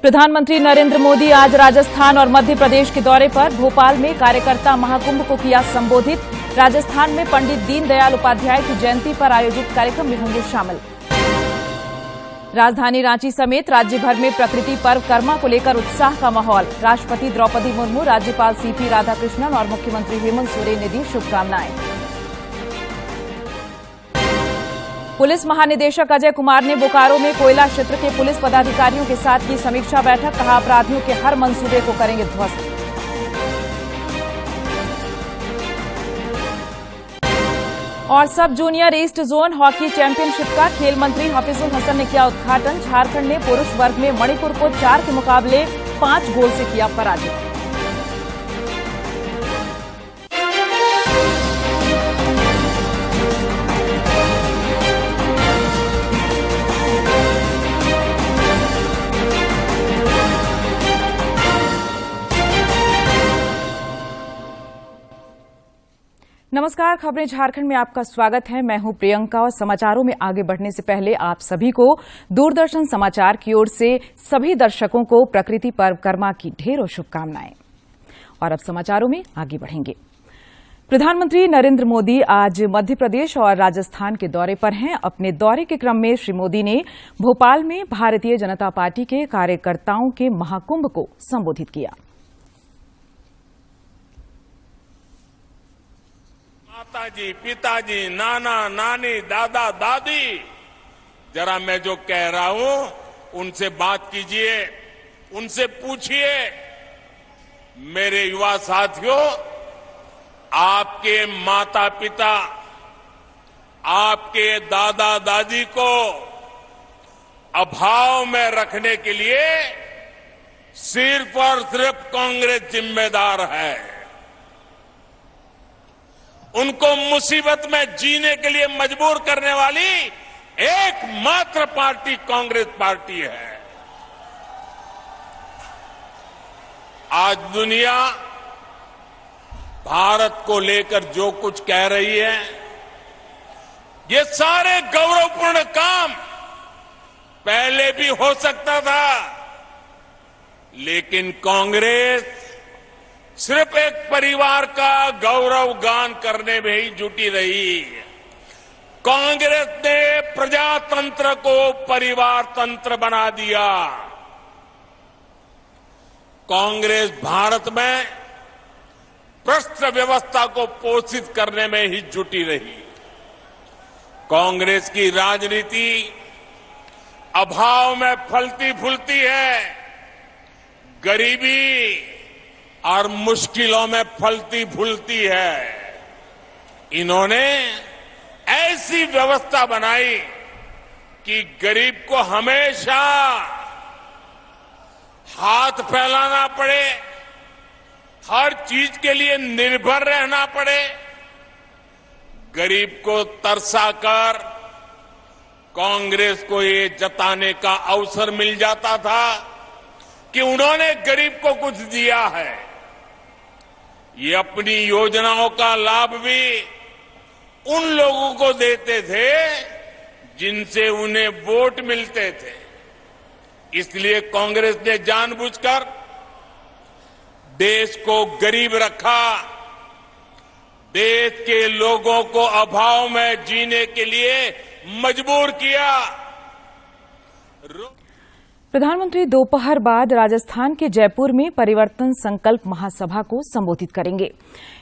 प्रधानमंत्री नरेंद्र मोदी आज राजस्थान और मध्य प्रदेश के दौरे पर। भोपाल में कार्यकर्ता महाकुंभ को किया संबोधित। राजस्थान में पंडित दीनदयाल उपाध्याय की जयंती पर आयोजित कार्यक्रम में होंगे शामिल। राजधानी रांची समेत राज्य भर में प्रकृति पर्व कर्मा को लेकर उत्साह का माहौल। राष्ट्रपति द्रौपदी मुर्मू, राज्यपाल सीपी राधाकृष्णन और मुख्यमंत्री हेमंत सोरेन ने दी शुभकामनाएं। पुलिस महानिदेशक अजय कुमार ने बोकारो में कोयला क्षेत्र के पुलिस पदाधिकारियों के साथ की समीक्षा बैठक। कहा, अपराधियों के हर मंसूबे को करेंगे ध्वस्त। और सब junior east zone hockey championship का खेल मंत्री हफीजुल हसन ने किया उद्घाटन। झारखंड ने पुरुष वर्ग में मणिपुर को 4 के मुकाबले 5 गोल से किया पराजित। नमस्कार, खबरें झारखंड में आपका स्वागत है। मैं हूं प्रियंका और समाचारों में आगे बढ़ने से पहले आप सभी को दूरदर्शन समाचार की ओर से सभी दर्शकों को प्रकृति पर्व कर्मा की ढेरों शुभकामनाएं। और अब समाचारों में आगे बढ़ेंगे। प्रधानमंत्री नरेंद्र मोदी आज मध्य प्रदेश और राजस्थान के दौरे पर हैं। अपने दौरे के क्रम में श्री मोदी ने भोपाल में भारतीय जनता पार्टी के कार्यकर्ताओं के महाकुंभ को संबोधित किया। माताजी, पिताजी, नाना, नानी, दादा, दादी, जरा मैं जो कह रहा हूं उनसे बात कीजिए, उनसे पूछिए। मेरे युवा साथियों, आपके माता पिता, आपके दादा दादी को अभाव में रखने के लिए सिर्फ और सिर्फ कांग्रेस जिम्मेदार है। उनको मुसीबत में जीने के लिए मजबूर करने वाली एकमात्र पार्टी कांग्रेस पार्टी है। आज दुनिया भारत को लेकर जो कुछ कह रही है, ये सारे गौरवपूर्ण काम पहले भी हो सकता था, लेकिन कांग्रेस सिर्फ एक परिवार का गौरव गान करने में ही जुटी रही। कांग्रेस ने प्रजातंत्र को परिवार तंत्र बना दिया। कांग्रेस भारत में भ्रष्ट व्यवस्था को पोषित करने में ही जुटी रही। कांग्रेस की राजनीति अभाव में फलती फूलती है, गरीबी और मुश्किलों में फलती फूलती है। इन्होंने ऐसी व्यवस्था बनाई कि गरीब को हमेशा हाथ फैलाना पड़े, हर चीज के लिए निर्भर रहना पड़े। गरीब को तरसाकर कांग्रेस को ये जताने का अवसर मिल जाता था कि उन्होंने गरीब को कुछ दिया है। ये अपनी योजनाओं का लाभ भी उन लोगों को देते थे जिनसे उन्हें वोट मिलते थे। इसलिए कांग्रेस ने जानबूझकर देश को गरीब रखा, देश के लोगों को अभाव में जीने के लिए मजबूर किया। प्रधानमंत्री दोपहर बाद राजस्थान के जयपुर में परिवर्तन संकल्प महासभा को संबोधित करेंगे।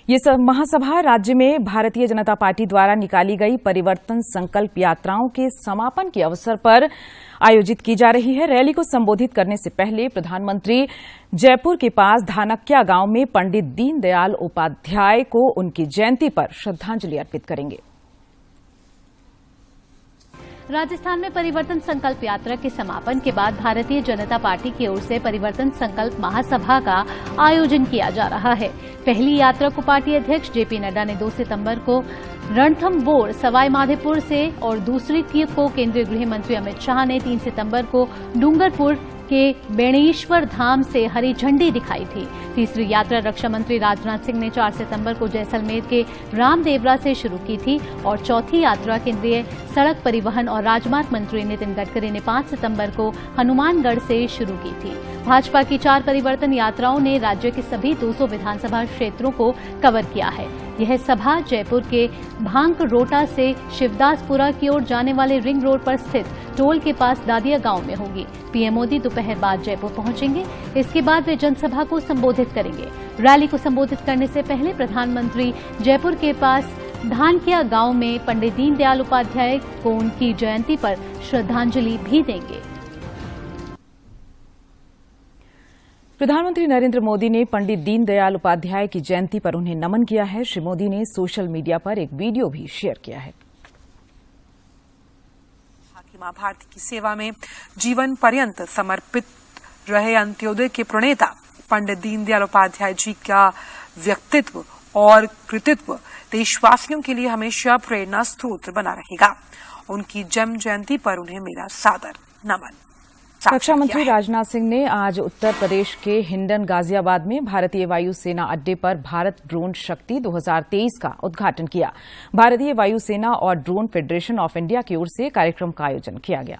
ये महासभा राज्य में भारतीय जनता पार्टी द्वारा निकाली गई परिवर्तन संकल्प यात्राओं के समापन के अवसर पर आयोजित की जा रही है। रैली को संबोधित करने से पहले प्रधानमंत्री जयपुर के पास धानक्या गांव में पंडित दीनदयाल उपाध्याय को उनकी जयंती पर श्रद्धांजलि अर्पित करेंगे। राजस्थान में परिवर्तन संकल्प यात्रा के समापन के बाद भारतीय जनता पार्टी की ओर से परिवर्तन संकल्प महासभा का आयोजन किया जा रहा है। पहली यात्रा को पार्टी अध्यक्ष जेपी नड्डा ने 2 सितंबर को रणथंभौर सवाई माधोपुर से और दूसरी को केंद्रीय गृह मंत्री अमित शाह ने 3 सितंबर को डूंगरपुर के बेणेश्वर धाम से हरी झंडी दिखाई थी। तीसरी यात्रा रक्षा मंत्री राजनाथ सिंह ने 4 सितंबर को जैसलमेर के रामदेवरा से शुरू की थी और चौथी यात्रा केंद्रीय सड़क परिवहन और राजमार्ग मंत्री नितिन गडकरी ने 5 सितंबर को हनुमानगढ़ से शुरू की थी। भाजपा की 4 परिवर्तन यात्राओं ने राज्य के सभी 200 विधानसभा क्षेत्रों को कवर किया है। यह सभा जयपुर के भांकरोटा से शिवदासपुरा की ओर जाने वाले रिंग रोड पर स्थित टोल के पास दादिया गांव में होगी। पीएम मोदी दोपहर बाद जयपुर पहुंचेंगे। इसके बाद वे जनसभा को संबोधित करेंगे। रैली को संबोधित करने से पहले प्रधानमंत्री जयपुर के पास धानकिया गांव में पंडित दीनदयाल उपाध्याय को उनकी जयंती पर श्रद्धांजलि भी देंगे। प्रधानमंत्री नरेंद्र मोदी ने पंडित दीनदयाल उपाध्याय की जयंती पर उन्हें नमन किया है। श्री मोदी ने सोशल मीडिया पर एक वीडियो भी शेयर किया है। मां भारती की सेवा में जीवन पर्यंत समर्पित रहे अंत्योदय के प्रणेता पंडित दीनदयाल उपाध्याय जी का व्यक्तित्व और कृतित्व देशवासियों के लिए हमेशा प्रेरणा स्रोत बना रहेगा। उनकी जन्म जयंती पर उन्हें मेरा सादर नमन। रक्षा मंत्री राजनाथ सिंह ने आज उत्तर प्रदेश के हिंडन गाजियाबाद में भारतीय वायुसेना अड्डे पर भारत ड्रोन शक्ति 2023 का उद्घाटन किया। भारतीय वायुसेना और ड्रोन फेडरेशन ऑफ इंडिया की ओर से कार्यक्रम का आयोजन किया गया।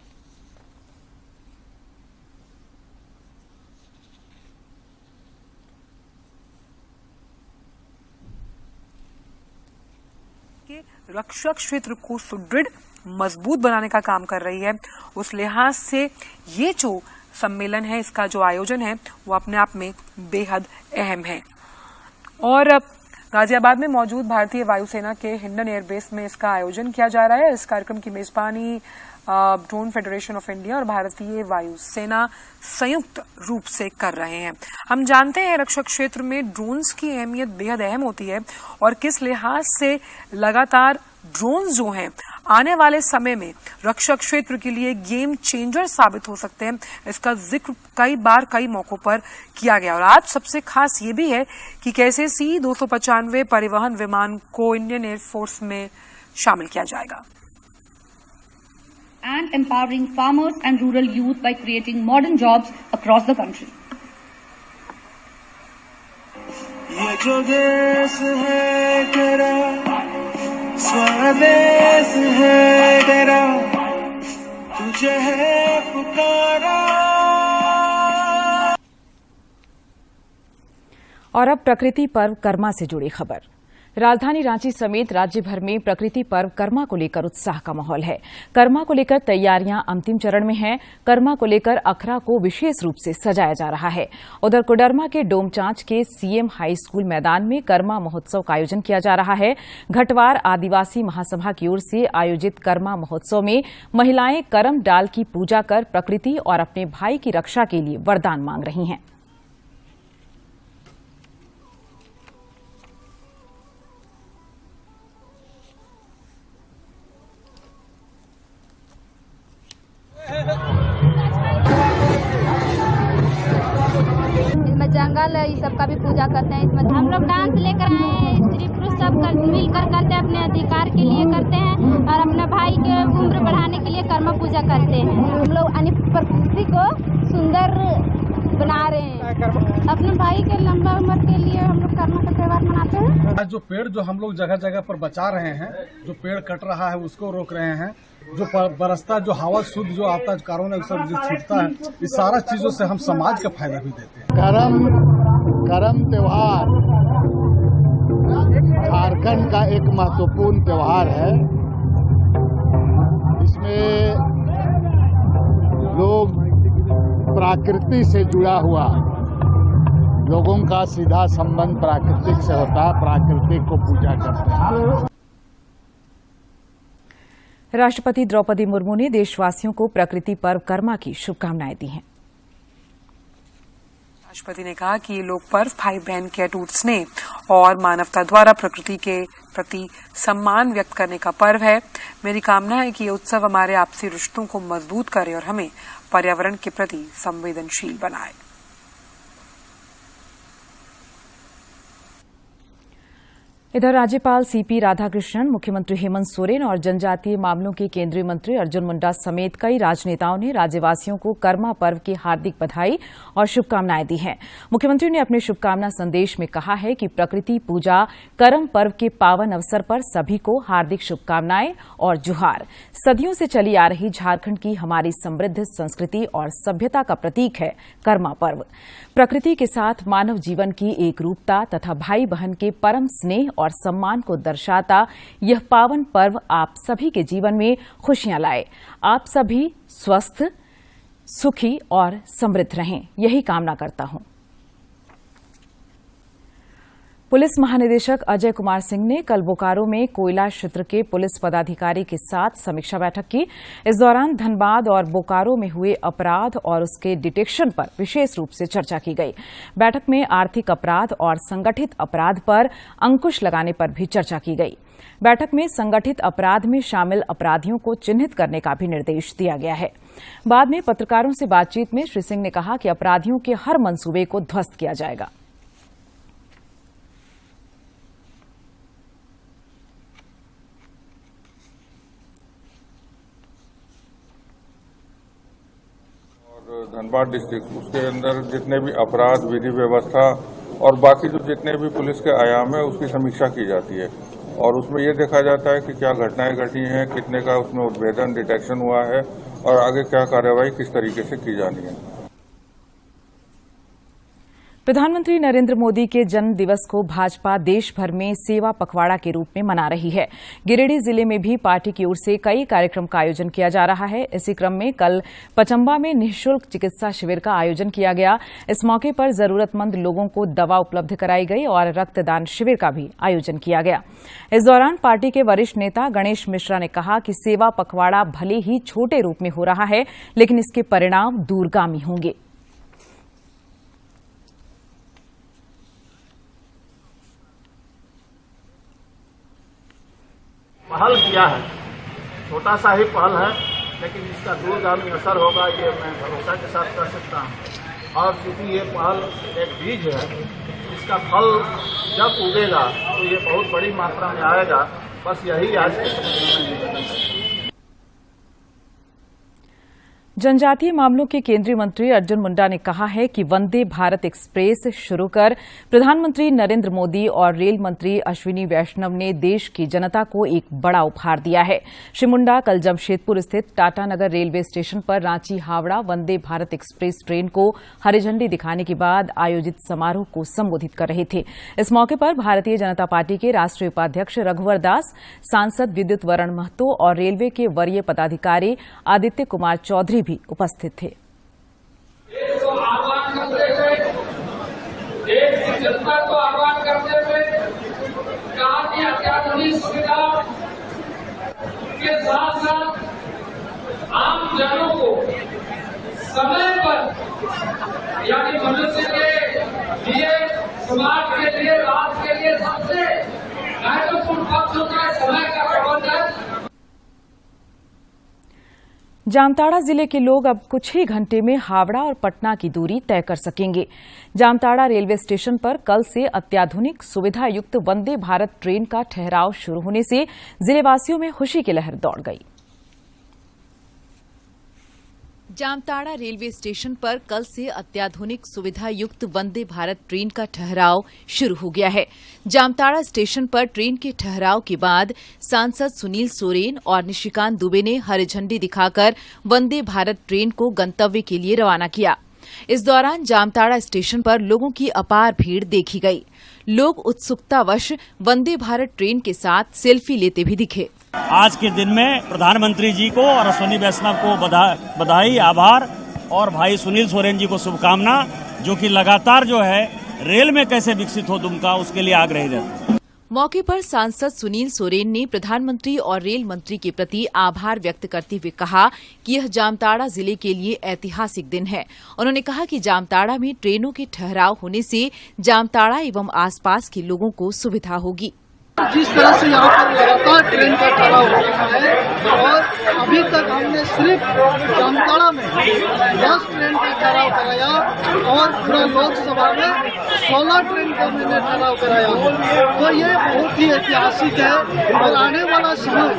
रक्षा क्षेत्र को सुदृढ़ मजबूत बनाने का काम कर रही है। उस लिहाज से ये जो सम्मेलन है, इसका जो आयोजन है, वो अपने आप में बेहद अहम है। और गाजियाबाद में मौजूद भारतीय वायुसेना के हिंडन एयरबेस में इसका आयोजन किया जा रहा है। इस कार्यक्रम की मेजबानी ड्रोन फेडरेशन ऑफ इंडिया और भारतीय वायुसेना संयुक्त रूप से कर रहे हैं। हम जानते हैं रक्षा क्षेत्र में ड्रोन्स की अहमियत बेहद अहम होती है और किस लिहाज से लगातार ड्रोन्स जो हैं आने वाले समय में रक्षा क्षेत्र के लिए गेम चेंजर साबित हो सकते हैं। इसका जिक्र कई बार कई मौकों पर किया गया और आज सबसे खास ये भी है कि कैसे C-295 परिवहन विमान को इंडियन एयरफोर्स में शामिल किया जाएगा। And empowering farmers and rural youth by creating modern jobs across the country. ये जो देश है तेरा, स्वदेश है तेरा, तुझे है पुकारा। और अब प्रकृति पर्व कर्मा से जुड़ी खबर। राजधानी रांची समेत राज्य भर में प्रकृति पर्व कर्मा को लेकर उत्साह का माहौल है। कर्मा को लेकर तैयारियां अंतिम चरण में हैं। कर्मा को लेकर अखड़ा को विशेष रूप से सजाया जा रहा है। उधर कोडरमा के डोमचांच के सीएम हाई स्कूल मैदान में कर्मा महोत्सव का आयोजन किया जा रहा है। घटवार आदिवासी महासभा की ओर से आयोजित कर्मा महोत्सव में महिलाएं करम डाल की पूजा कर प्रकृति और अपने भाई की रक्षा के लिए वरदान मांग रही हैं। इसमें जंगल है, इस सब का भी पूजा करते हैं। इसमें हम लोग डांस लेकर आए हैं, स्त्री पुरुष सब मिलकर करते हैं, अपने अधिकार के लिए करते हैं और अपने भाई के उम्र बढ़ाने के लिए कर्म पूजा करते हैं। हम लोग प्रकृति को सुंदर बना रहे हैं। अपने भाई के लंबा उम्र के लिए हम लोग कर्म का त्योहार मनाते हैं। आज जो पेड़ जो हम लोग जगह जगह पर बचा रहे हैं, जो पेड़ कट रहा है उसको रोक रहे हैं, जो बरसता जो हवा शुद्ध जो आता है, कार्बन सब जो छूटता है, इस सारा चीजों से हम समाज का फायदा भी देते हैं। करम त्योहार झारखंड का एक महत्वपूर्ण त्योहार है। इसमें लोग प्रकृति से जुड़ा हुआ, लोगों का सीधा संबंध प्राकृतिक से होता है, प्राकृतिक को पूजा करते हैं। राष्ट्रपति द्रौपदी मुर्मू ने देशवासियों को प्रकृति पर्व कर्मा की शुभकामनाएं दी हैं। राष्ट्रपति ने कहा कि ये लोग पर्व भाई बहन के अटूट स्नेह और मानवता द्वारा प्रकृति के प्रति सम्मान व्यक्त करने का पर्व है। मेरी कामना है कि ये उत्सव हमारे आपसी रिश्तों को मजबूत करे और हमें पर्यावरण के प्रति संवेदनशील बनाए। इधर राज्यपाल सीपी राधाकृष्णन, मुख्यमंत्री हेमंत सोरेन और जनजातीय मामलों के केंद्रीय मंत्री अर्जुन मुंडा समेत कई राजनेताओं ने राज्यवासियों को करमा पर्व की हार्दिक बधाई और शुभकामनाएं दी हैं। मुख्यमंत्री ने अपने शुभकामना संदेश में कहा है कि प्रकृति पूजा करम पर्व के पावन अवसर पर सभी को हार्दिक शुभकामनाएं और जुहार। सदियों से चली आ रही झारखंड की हमारी समृद्ध संस्कृति और सभ्यता का प्रतीक है करमा पर्व। प्रकृति के साथ मानव जीवन की एकरूपता तथा भाई बहन के परम स्नेह और सम्मान को दर्शाता यह पावन पर्व आप सभी के जीवन में खुशियां लाए। आप सभी स्वस्थ, सुखी और समृद्ध रहें, यही कामना करता हूं। पुलिस महानिदेशक अजय कुमार सिंह ने कल बोकारो में कोयला क्षेत्र के पुलिस पदाधिकारी के साथ समीक्षा बैठक की। इस दौरान धनबाद और बोकारो में हुए अपराध और उसके डिटेक्शन पर विशेष रूप से चर्चा की गई। बैठक में आर्थिक अपराध और संगठित अपराध पर अंकुश लगाने पर भी चर्चा की गई। बैठक में संगठित अपराध में शामिल अपराधियों को चिन्हित करने का भी निर्देश दिया गया है। बाद में पत्रकारों से बातचीत में श्री सिंह ने कहा कि अपराधियों के हर मंसूबे को ध्वस्त किया जाएगा। धनबाद डिस्ट्रिक्ट उसके अंदर जितने भी अपराध, विधि व्यवस्था और बाकी जो जितने भी पुलिस के आयाम है उसकी समीक्षा की जाती है और उसमें ये देखा जाता है कि क्या घटनाएं घटी हैं, कितने का उसमें उद्भेदन, डिटेक्शन हुआ है और आगे क्या कार्रवाई किस तरीके से की जानी है। प्रधानमंत्री नरेंद्र मोदी के जन्म दिवस को भाजपा देश भर में सेवा पखवाड़ा के रूप में मना रही है। गिरिडीह जिले में भी पार्टी की ओर से कई कार्यक्रम का आयोजन किया जा रहा है। इसी क्रम में कल पचम्बा में निःशुल्क चिकित्सा शिविर का आयोजन किया गया। इस मौके पर जरूरतमंद लोगों को दवा उपलब्ध कराई गई और रक्तदान शिविर का भी आयोजन किया गया। इस दौरान पार्टी के वरिष्ठ नेता गणेश मिश्रा ने कहा कि सेवा पखवाड़ा भले ही छोटे रूप में हो रहा है, लेकिन इसके परिणाम दूरगामी होंगे। पहल किया है, छोटा सा ही पहल है, लेकिन इसका दूरगामी असर होगा ये मैं भरोसा के साथ कर सकता हूँ। और क्योंकि ये पहल एक बीज है, इसका फल जब उगेगा तो ये बहुत बड़ी मात्रा में आएगा। बस यही आज के समय में है। जनजातीय मामलों के केंद्रीय मंत्री अर्जुन मुंडा ने कहा है कि वंदे भारत एक्सप्रेस शुरू कर प्रधानमंत्री नरेंद्र मोदी और रेल मंत्री अश्विनी वैष्णव ने देश की जनता को एक बड़ा उपहार दिया है। श्री मुंडा कल जमशेदपुर स्थित टाटानगर रेलवे स्टेशन पर रांची हावड़ा वंदे भारत एक्सप्रेस ट्रेन को हरी झंडी दिखाने के बाद आयोजित समारोह को संबोधित कर रहे थे। इस मौके पर भारतीय जनता पार्टी के राष्ट्रीय उपाध्यक्ष रघुवर दास, सांसद विद्युत वरण महतो और रेलवे के वरीय पदाधिकारी आदित्य कुमार चौधरी भी उपस्थित थे। देश को आह्वान करते हुए, देश की जनता को आह्वान करते हुए कहा कि अत्याधुनिक सुविधा के साथ साथ आम जनों को समय पर यानी मनुष्य के लिए, समाज के लिए, राष्ट्र के लिए सबसे महत्वपूर्ण पक्ष होता है समय का प्रबंधन। जामताड़ा जिले के लोग अब कुछ ही घंटे में हावड़ा और पटना की दूरी तय कर सकेंगे। जामताड़ा रेलवे स्टेशन पर कल से अत्याधुनिक सुविधा युक्त वंदे भारत ट्रेन का ठहराव शुरू होने से जिलेवासियों में खुशी की लहर दौड़ गई। जामताड़ा रेलवे स्टेशन पर कल से अत्याधुनिक सुविधा युक्त वंदे भारत ट्रेन का ठहराव शुरू हो गया है। जामताड़ा स्टेशन पर ट्रेन के ठहराव के बाद सांसद सुनील सोरेन और निशिकांत दुबे ने हरी झंडी दिखाकर वंदे भारत ट्रेन को गंतव्य के लिए रवाना किया। इस दौरान जामताड़ा स्टेशन पर लोगों की अपार भीड़ देखी गई। लोग उत्सुकतावश वंदे भारत ट्रेन के साथ सेल्फी लेते भी दिखे। आज के दिन में प्रधानमंत्री जी को और अश्विनी वैष्णव को बधाई, आभार और भाई सुनील सोरेन जी को शुभकामना, जो कि लगातार जो है रेल में कैसे विकसित हो दुमका, उसके लिए आग्रही रहते। मौके पर सांसद सुनील सोरेन ने प्रधानमंत्री और रेल मंत्री के प्रति आभार व्यक्त करते हुए कहा कि यह जामताड़ा जिले के लिए ऐतिहासिक दिन है। उन्होंने कहा कि जामताड़ा में ट्रेनों के ठहराव होने से जामताड़ा एवं आसपास के लोगों को सुविधा होगी। जिस तरह से यहाँ पर लगातार ट्रेन का ठहराव हो रहा है और अभी तक हमने सिर्फ जामताड़ा में 10 ट्रेन का ठहराव कराया और पूरा लोकसभा में 16 ट्रेन का मैंने चलाव कराया हूँ। तो ये बहुत ही ऐतिहासिक है और आने वाला समय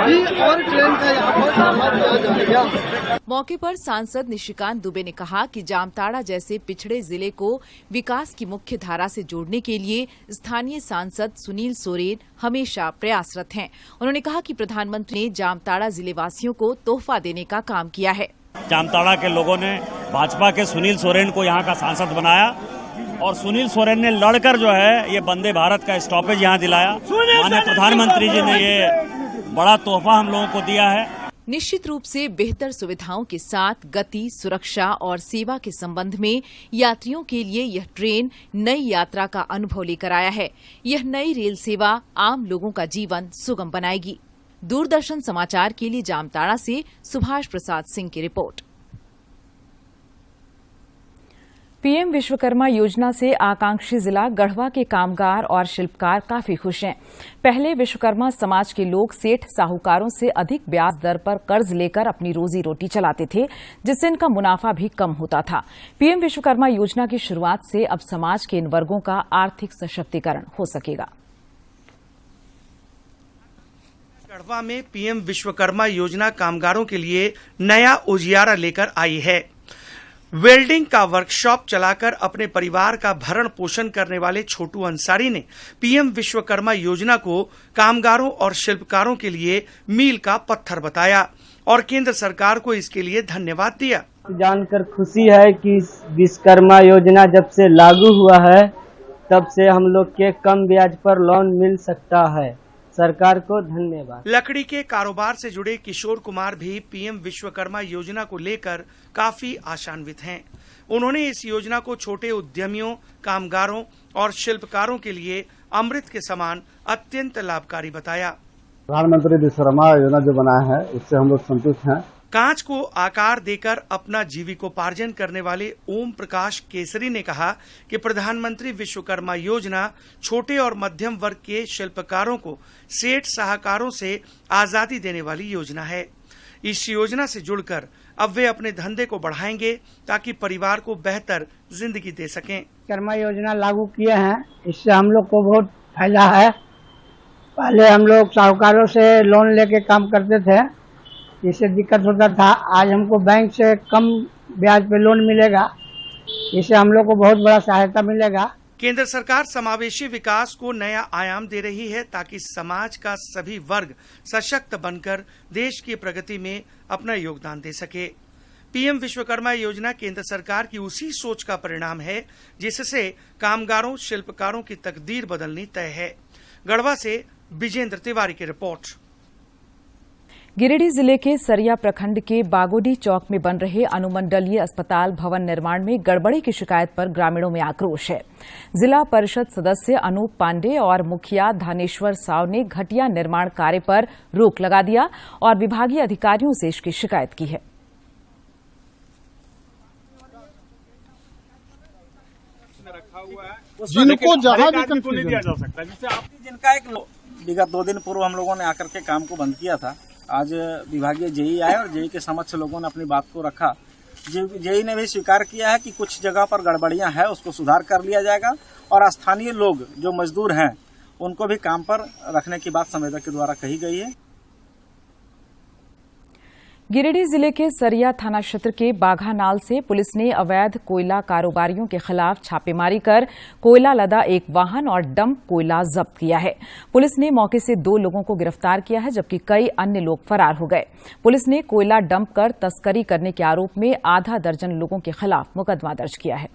भी और ट्रेन का यहाँ पर चलाव किया जाएगा। मौके पर सांसद निशिकांत दुबे ने कहा कि जामताड़ा जैसे पिछड़े जिले को विकास की मुख्य धारा से जोड़ने के लिए स्थानीय सांसद सुनील सोरेन हमेशा प्रयासरत हैं। उन्होंने कहा कि प्रधानमंत्री ने जामताड़ा जिले वासियों को तोहफा देने का काम किया है। जामताड़ा के लोगों ने भाजपा के सुनील सोरेन को यहाँ का सांसद बनाया और सुनील सोरेन ने लड़कर जो है ये वंदे भारत का स्टॉपेज यहाँ दिलाया। माननीय प्रधानमंत्री जी ने ये बड़ा तोहफा हम लोगों को दिया है। निश्चित रूप से बेहतर सुविधाओं के साथ गति, सुरक्षा और सेवा के संबंध में यात्रियों के लिए यह ट्रेन नई यात्रा का अनुभव लेकर आया है। यह नई रेल सेवा आम लोगों का जीवन सुगम बनाएगी। दूरदर्शन समाचार के लिए जामताड़ा से सुभाष प्रसाद सिंह की रिपोर्ट। पीएम विश्वकर्मा योजना से आकांक्षी जिला गढ़वा के कामगार और शिल्पकार काफी खुश हैं। पहले विश्वकर्मा समाज के लोग सेठ साहूकारों से अधिक ब्याज दर पर कर्ज लेकर अपनी रोजी रोटी चलाते थे, जिससे इनका मुनाफा भी कम होता था। पीएम विश्वकर्मा योजना की शुरुआत से अब समाज के इन वर्गों का आर्थिक सशक्तिकरण हो सकेगा। गढ़वा में पीएम विश्वकर्मा योजना कामगारों के लिए नया उजियारा लेकर आई है। वेल्डिंग का वर्कशॉप चलाकर अपने परिवार का भरण पोषण करने वाले छोटू अंसारी ने पीएम विश्वकर्मा योजना को कामगारों और शिल्पकारों के लिए मील का पत्थर बताया और केंद्र सरकार को इसके लिए धन्यवाद दिया। जानकर खुशी है कि विश्वकर्मा योजना जब से लागू हुआ है तब से हम लोग के कम ब्याज पर लोन मिल सकता है। सरकार को धन्यवाद। लकड़ी के कारोबार से जुड़े किशोर कुमार भी पीएम विश्वकर्मा योजना को लेकर काफी आशान्वित हैं। उन्होंने इस योजना को छोटे उद्यमियों, कामगारों और शिल्पकारों के लिए अमृत के समान अत्यंत लाभकारी बताया। प्रधानमंत्री विश्वकर्मा योजना जो बनाया है उससे हम लोग संतुष्ट हैं। कांच को आकार देकर अपना जीविकोपार्जन करने वाले ओम प्रकाश केसरी ने कहा कि प्रधानमंत्री विश्वकर्मा योजना छोटे और मध्यम वर्ग के शिल्पकारों को सेठ साहूकारों से आजादी देने वाली योजना है। इस योजना से जुड़कर अब वे अपने धंधे को बढ़ाएंगे ताकि परिवार को बेहतर जिंदगी दे सकें। विश्वकर्मा योजना लागू किए हैं, इससे हम लोग को बहुत फायदा है। पहले हम लोग साहूकारों से लोन लेके काम करते थे, इससे दिक्कत होता था। आज हमको बैंक से कम ब्याज पे लोन मिलेगा, इससे हम लोग को बहुत बड़ा सहायता मिलेगा। केंद्र सरकार समावेशी विकास को नया आयाम दे रही है ताकि समाज का सभी वर्ग सशक्त बनकर देश की प्रगति में अपना योगदान दे सके। पीएम विश्वकर्मा योजना केंद्र सरकार की उसी सोच का परिणाम है जिससे कामगारों, शिल्पकारों की तकदीर बदलनी तय है। गढ़वा से विजेंद्र तिवारी की रिपोर्ट। गिरिडीह जिले के सरिया प्रखंड के बागोडी चौक में बन रहे अनुमंडलीय अस्पताल भवन निर्माण में गड़बड़ी की शिकायत पर ग्रामीणों में आक्रोश है। जिला परिषद सदस्य अनूप पांडे और मुखिया धानेश्वर साव ने घटिया निर्माण कार्य पर रोक लगा दिया और विभागीय अधिकारियों से इसकी शिकायत की है। जिनको जहां भी नहीं दिया जा सकता, जिनका एक विगत 2 दिन पूर्व हम लोगों ने आकर के काम को बंद किया था। आज विभागीय जेई आए और जेई के समक्ष लोगों ने अपनी बात को रखा। जेई ने भी स्वीकार किया है कि कुछ जगह पर गड़बड़ियां हैं, उसको सुधार कर लिया जाएगा और स्थानीय लोग जो मजदूर हैं उनको भी काम पर रखने की बात संवेदक के द्वारा कही गई है। गिरिडीह जिले के सरिया थाना क्षेत्र के बाघानाल से पुलिस ने अवैध कोयला कारोबारियों के खिलाफ छापेमारी कर कोयला लदा एक वाहन और डंप कोयला जब्त किया है। पुलिस ने मौके से 2 लोगों को गिरफ्तार किया है, जबकि कई अन्य लोग फरार हो गए। पुलिस ने कोयला डंप कर तस्करी करने के आरोप में आधा दर्जन लोगों के खिलाफ मुकदमा दर्ज किया है।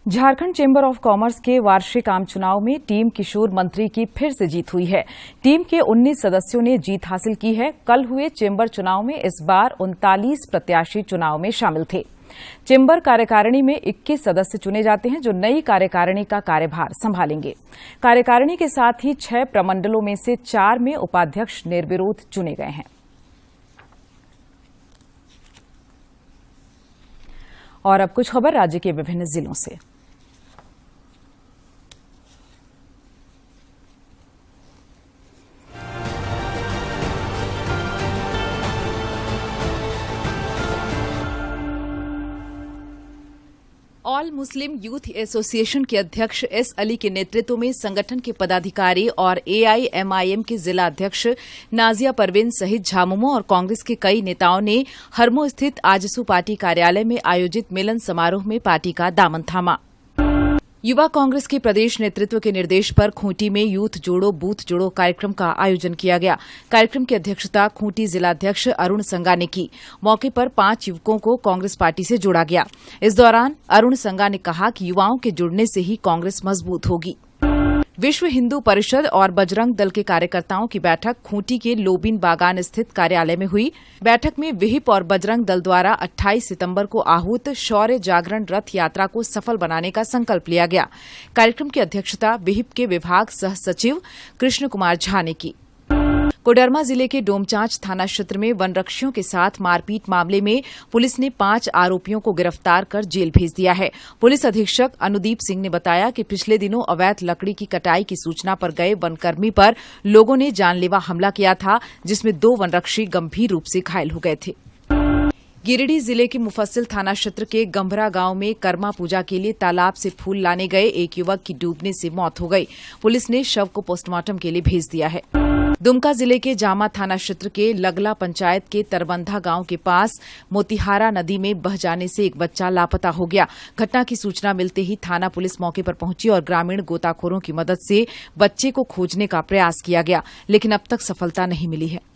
झारखंड चेंबर ऑफ कॉमर्स के वार्षिक आम चुनाव में टीम किशोर मंत्री की फिर से जीत हुई है। टीम के 19 सदस्यों ने जीत हासिल की है। कल हुए चेंबर चुनाव में इस बार 39 प्रत्याशी चुनाव में शामिल थे। चेंबर कार्यकारिणी में 21 सदस्य चुने जाते हैं जो नई कार्यकारिणी का कार्यभार संभालेंगे। कार्यकारिणी के साथ ही 6 प्रमंडलों में से 4 में उपाध्यक्ष निर्विरोध चुने गए हैं। और अब कुछ खबर राज्य के विभिन्न जिलों से। ऑल मुस्लिम यूथ एसोसिएशन के अध्यक्ष एस अली के नेतृत्व में संगठन के पदाधिकारी और एआईएमआईएम के जिला अध्यक्ष नाजिया परवीन सहित झामुमो और कांग्रेस के कई नेताओं ने हरमो स्थित आजसू पार्टी कार्यालय में आयोजित मिलन समारोह में पार्टी का दामन थामा। युवा कांग्रेस के प्रदेश नेतृत्व के निर्देश पर खूंटी में यूथ जोड़ो बूथ जोड़ो कार्यक्रम का आयोजन किया गया। कार्यक्रम की अध्यक्षता खूंटी जिलाध्यक्ष अरुण संगा ने की। मौके पर 5 युवकों को कांग्रेस पार्टी से जोड़ा गया। इस दौरान अरुण संगा ने कहा कि युवाओं के जुड़ने से ही कांग्रेस मजबूत होगी। विश्व हिंदू परिषद और बजरंग दल के कार्यकर्ताओं की बैठक खूंटी के लोबिन बागान स्थित कार्यालय में हुई। बैठक में विहिप और बजरंग दल द्वारा 28 सितंबर को आहूत शौर्य जागरण रथ यात्रा को सफल बनाने का संकल्प लिया गया। कार्यक्रम की अध्यक्षता विहिप के विभाग सह सचिव कृष्ण कुमार झा ने की। कोडरमा जिले के डोमचांच थाना क्षेत्र में वनरक्षियों के साथ मारपीट मामले में पुलिस ने 5 आरोपियों को गिरफ्तार कर जेल भेज दिया है। पुलिस अधीक्षक अनुदीप सिंह ने बताया कि पिछले दिनों अवैध लकड़ी की कटाई की सूचना पर गए वनकर्मी पर लोगों ने जानलेवा हमला किया था, जिसमें 2 वनरक्षी गंभीर रूप से घायल हो गए थे। गिरिडीह जिले के मुफस्सिल थाना क्षेत्र के गंभरा गांव में कर्मा पूजा के लिए तालाब से फूल लाने गए एक युवक की डूबने से मौत हो गई। पुलिस ने शव को पोस्टमार्टम के लिए भेज दिया है। दुमका जिले के जामा थाना क्षेत्र के लगला पंचायत के तरबंधा गांव के पास मोतिहारा नदी में बह जाने से एक बच्चा लापता हो गया। घटना की सूचना मिलते ही थाना पुलिस मौके पर पहुंची और ग्रामीण गोताखोरों की मदद से बच्चे को खोजने का प्रयास किया गया, लेकिन अब तक सफलता नहीं मिली है।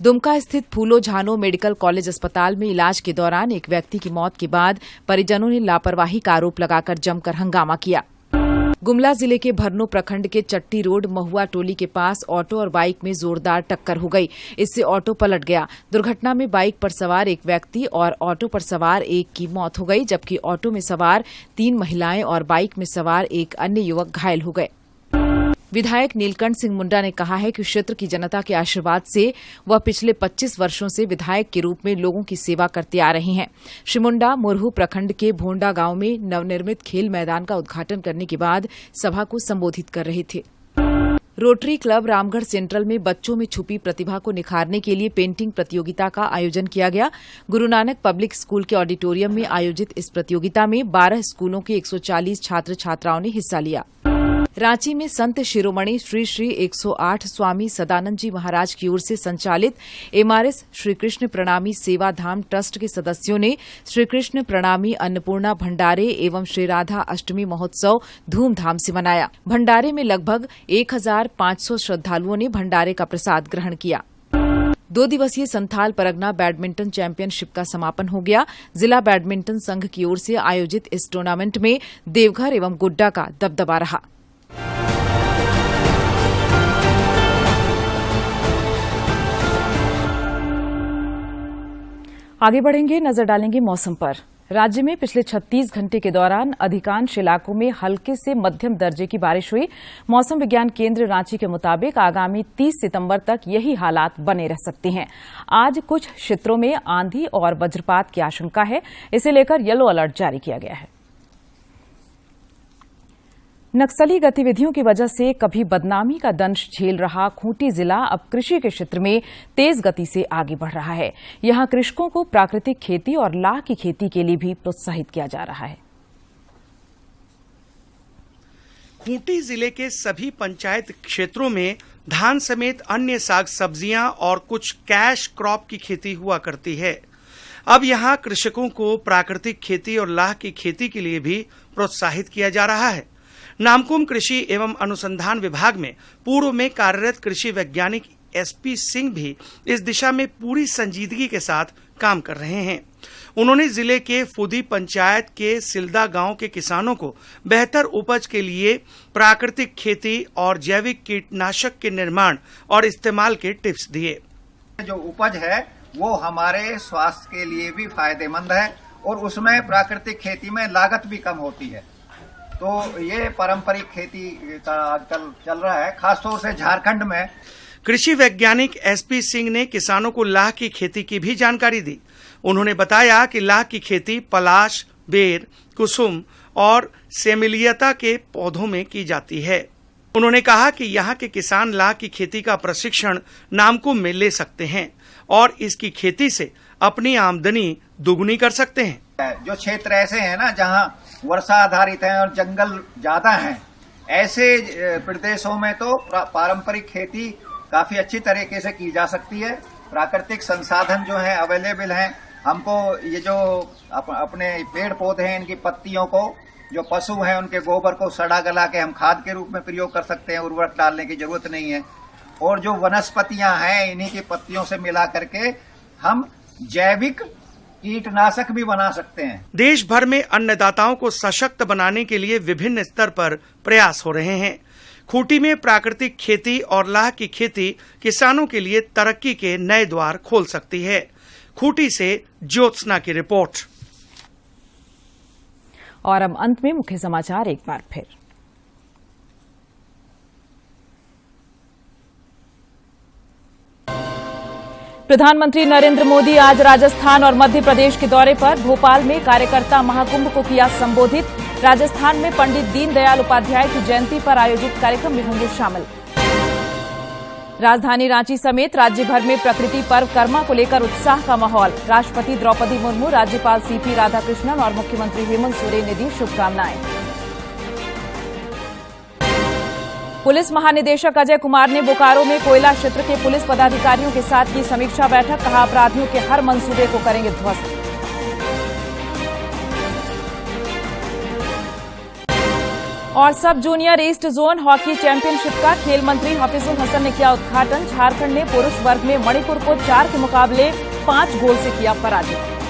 दुमका स्थित फूलो झानो मेडिकल कॉलेज अस्पताल में इलाज के दौरान एक व्यक्ति की मौत के बाद परिजनों ने लापरवाही का आरोप लगाकर जमकर हंगामा किया। गुमला जिले के भरनो प्रखंड के चट्टी रोड महुआ टोली के पास ऑटो और बाइक में जोरदार टक्कर हो गई। इससे ऑटो पलट गया। दुर्घटना में बाइक पर सवार एक व्यक्ति और ऑटो पर सवार एक की मौत हो गई, जबकि ऑटो में सवार 3 महिलाएं और बाइक में सवार एक अन्य युवक घायल हो गए। विधायक नीलकंठ सिंह मुंडा ने कहा है कि क्षेत्र की जनता के आशीर्वाद से वह पिछले 25 वर्षों से विधायक के रूप में लोगों की सेवा करते आ रहे हैं। श्री मुंडा मुरहू प्रखंड के भोंडा गांव में नवनिर्मित खेल मैदान का उद्घाटन करने के बाद सभा को संबोधित कर रहे थे। रोटरी क्लब रामगढ़ सेंट्रल में बच्चों में छुपी प्रतिभा को निखारने के लिए पेंटिंग प्रतियोगिता का आयोजन किया गया। गुरु नानक पब्लिक स्कूल के ऑडिटोरियम में आयोजित इस प्रतियोगिता में 12 स्कूलों के 140 छात्र छात्राओं ने हिस्सा लिया। रांची में संत शिरोमणि श्री श्री 108 स्वामी सदानंद जी महाराज की ओर से संचालित एमआरएस श्री कृष्ण प्रणामी सेवा धाम ट्रस्ट के सदस्यों ने श्री कृष्ण प्रणामी अन्नपूर्णा भंडारे एवं श्री राधा अष्टमी महोत्सव धूमधाम से मनाया। भंडारे में लगभग 1500 श्रद्धालुओं ने भंडारे का प्रसाद ग्रहण किया। 2 दिवसीय संथाल परगना बैडमिंटन चैंपियनशिप का समापन हो गया। जिला बैडमिंटन संघ की ओर से आयोजित इस टूर्नामेंट में देवघर एवं गुड्डा का दबदबा रहा। आगे बढ़ेंगे, नजर डालेंगे मौसम पर। राज्य में पिछले 36 घंटे के दौरान अधिकांश इलाकों में हल्के से मध्यम दर्जे की बारिश हुई। मौसम विज्ञान केंद्र रांची के मुताबिक आगामी 30 सितंबर तक यही हालात बने रह सकते हैं। आज कुछ क्षेत्रों में आंधी और वज्रपात की आशंका है। इसे लेकर येलो अलर्ट जारी किया गया है। नक्सली गतिविधियों की वजह से कभी बदनामी का दंश झेल रहा खूंटी जिला अब कृषि के क्षेत्र में तेज गति से आगे बढ़ रहा है। यहां कृषकों को प्राकृतिक खेती और लाह की खेती के लिए भी प्रोत्साहित किया जा रहा है। खूंटी जिले के सभी पंचायत क्षेत्रों में धान समेत अन्य साग सब्जियां और कुछ कैश क्रॉप की खेती हुआ करती है। अब यहां कृषकों को प्राकृतिक खेती और लाह की खेती के लिए भी प्रोत्साहित किया जा रहा है। नामकुम कृषि एवं अनुसंधान विभाग में पूर्व में कार्यरत कृषि वैज्ञानिक एसपी सिंह भी इस दिशा में पूरी संजीदगी के साथ काम कर रहे हैं। उन्होंने जिले के फुदी पंचायत के सिलदा गांव के किसानों को बेहतर उपज के लिए प्राकृतिक खेती और जैविक कीटनाशक के निर्माण और इस्तेमाल के टिप्स दिए। जो उपज है वो हमारे स्वास्थ्य के लिए भी फायदेमंद है और उसमें प्राकृतिक खेती में लागत भी कम होती है। तो ये पारंपरिक खेती का आजकल चल रहा है, खासतौर से झारखंड में। कृषि वैज्ञानिक एसपी सिंह ने किसानों को लाह की खेती की भी जानकारी दी। उन्होंने बताया कि लाह की खेती पलाश, बेर, कुसुम और सेमिलियता के पौधों में की जाती है। उन्होंने कहा कि यहाँ के किसान लाह की खेती का प्रशिक्षण नामकुम में ले सकते हैं और इसकी खेती से अपनी आमदनी दुगुनी कर सकते हैं। जो क्षेत्र ऐसे हैं ना जहाँ वर्षा आधारित हैं और जंगल ज्यादा हैं, ऐसे प्रदेशों में तो पारंपरिक खेती काफी अच्छी तरीके से की जा सकती है। प्राकृतिक संसाधन जो है अवेलेबल हैं। हमको ये जो अपने पेड़ पौधे हैं, इनकी पत्तियों को, जो पशु हैं उनके गोबर को सड़ा गला के हम खाद के रूप में प्रयोग कर सकते हैं, उर्वरक डालने की जरूरत नहीं है। और जो वनस्पतियां हैं, इन्हीं की पत्तियों से मिला करके हम जैविक कीटनाशक भी बना सकते हैं। देश भर में अन्नदाताओं को सशक्त बनाने के लिए विभिन्न स्तर पर प्रयास हो रहे हैं। खूंटी में प्राकृतिक खेती और लाह की खेती किसानों के लिए तरक्की के नए द्वार खोल सकती है। खूंटी से ज्योत्सना की रिपोर्ट। और अब अंत में मुख्य समाचार एक बार फिर। प्रधानमंत्री नरेंद्र मोदी आज राजस्थान और मध्य प्रदेश के दौरे पर। भोपाल में कार्यकर्ता महाकुंभ को किया संबोधित। राजस्थान में पंडित दीनदयाल उपाध्याय की जयंती पर आयोजित कार्यक्रम में होंगे शामिल। राजधानी रांची समेत राज्य भर में प्रकृति पर्व कर्मा को लेकर उत्साह का माहौल। राष्ट्रपति द्रौपदी मुर्मू, राज्यपाल सीपी राधाकृष्णन और मुख्यमंत्री हेमंत सोरेन ने दी शुभकामनाएं। पुलिस महानिदेशक अजय कुमार ने बोकारो में कोयला क्षेत्र के पुलिस पदाधिकारियों के साथ की समीक्षा बैठक। कहा, अपराधियों के हर मंसूबे को करेंगे ध्वस्त। और सब junior east zone hockey championship का खेल मंत्री हफीजुल हसन ने किया उद्घाटन। झारखंड ने पुरुष वर्ग में मणिपुर को 4 के मुकाबले 5 गोल से किया पराजित।